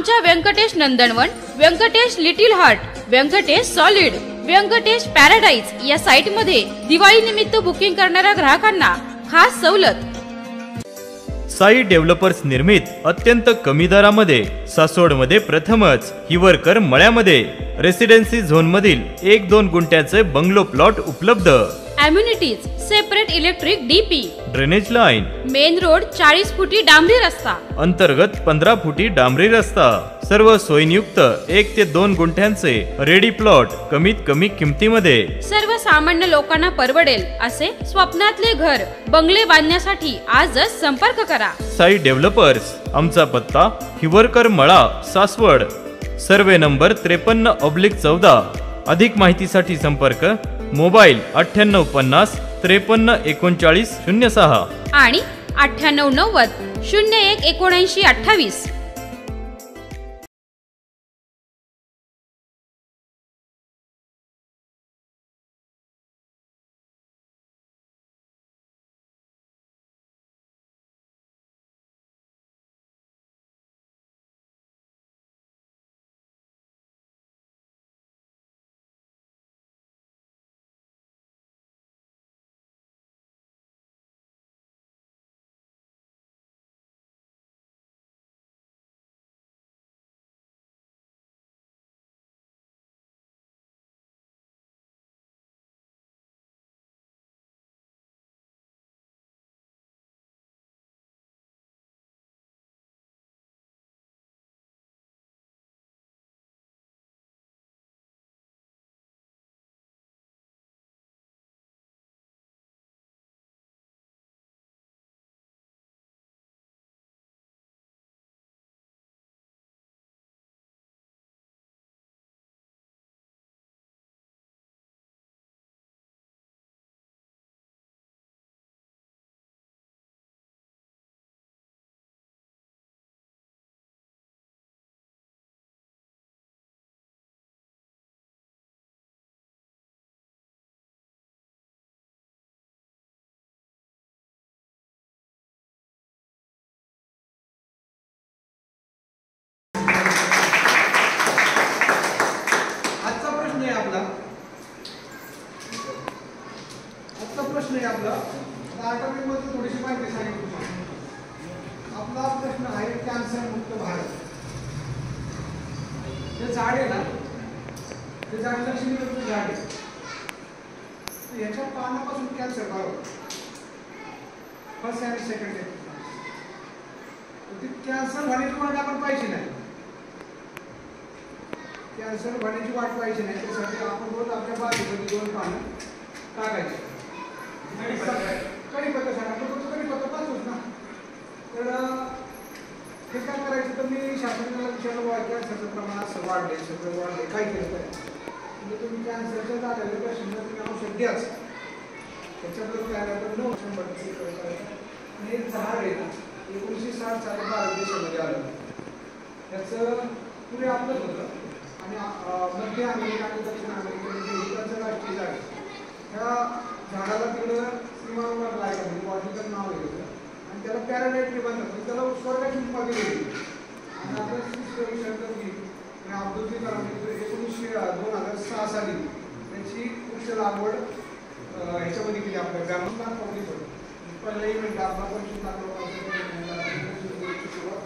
आमच्या Venkatesh Nandanvan, Venkatesh little heart, Venkatesh solid, Venkatesh paradise या site मध्ये दिवाळी निमित्त बुकिंग करणाऱ्या ग्राहकांना खास सवलत। साई डेव्हलपर्स निर्मित अत्यंत कमी दरामध्ये सासवडमध्ये प्रथमच हिवरकर मळ्यामध्ये रेसिडेन्सी झोन मधील 1-2 गुंठ्याचे बंगलो प्लॉट उपलब्ध। Amenities separate electric DP, drainage line, main road 40 फुटी डांबरी रस्ता, अंतर्गत 15 फुटी डांबरी रस्ता, सर्व सोयींयुक्त 1 ते 2 गुंठ्यांचे रेडी प्लॉट कमीत कमी किमतीमध्ये। सर्वसामान्य लोकांना परवडेल असे स्वप्नातले घर बंगले बांधण्यासाठी आजच संपर्क करा। साई डेव्हलपर्स, आमचा पत्ता हिवरकर मळा सासवड, सर्वे नंबर 53/14। अधिक माहितीसाठी संपर्क मोबाईल 9850 53 39 06 आणि 9890 01 79 28। प्रश्न आहे आपला आठवड्यामध्ये थोडीशी माहिती सांगितली। आपला प्रश्न आहे कॅन्सर मुक्त भारत। हे झाड आहे ना, हे झाड लक्ष्मीचं झाड आहे, याच्या पानापासून कॅन्सर बरोबर फर्स्ट आणि सेकंड आहे। कॅन्सर होण्याची वाट आपण पाहिजे नाही, कॅन्सर होण्याची वाट पाहिजे नाही, त्यासाठी आपण रोज आपल्या बागेमध्ये 2 पानं टाकायची। कढीपत्ता सांगा, कढीपत्ता पाचूच ना। तर हे काय करायचं, तर मी शास्त्रज्ञाला विचारलं कॅन्सरचं प्रमाण असं वाढले, सगळं वाढले, काय केलं पाहिजे। म्हणजे तुम्ही कॅन्सरच्या झालेल्या पेशंटला तुम्ही औषध द्याच, त्याच्याबरोबर काय तर 900% करायचं। आणि एक झाड आहे ना, 1960 साली भारत देशामध्ये आलं, त्याचं पुढे आपलंच होतं आणि मध्य अमेरिका आणि दक्षिण अमेरिकेमध्ये त्याचं राष्ट्रीय झाड आहे। ह्या झाडाला तिकडं श्रीमान लागला, बॉटनिकल नाव आहे आणि त्याला पॅराडाईट ट्री म्हणतात, त्याला स्वर्गाची उपाधी दिली। आणि आता अब्दुल कलाम 2006 साली त्याची वृक्ष लागवड ह्याच्यामध्ये केली, आपल्या ग्रामीण पब्लिक पहिला इव्हेंट आपला 25 लाख लोकांची सुरुवात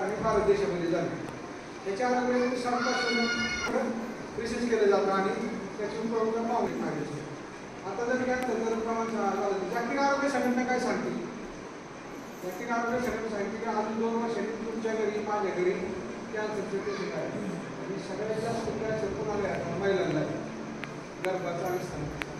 आणि भारत देशामध्ये झाली। त्याच्या अगोदर 7 पासून रिसर्च केलं जातं आणि त्याची उपयोग पावली पाहिजे। आता जर कॅन्सरचं प्रमाण जागतिक आरोग्य संघटना काय सांगते, जागतिक आरोग्य संघटना सांगते की अजून 2 वर्षांनी तुमच्या घरी माझ्या घरी कॅन्सरचे पेशंट आहे आणि सगळ्यात जास्त कॅन्सर कोणाला आहे, महिलांना, गर्भाचा आणि स्तनाचा।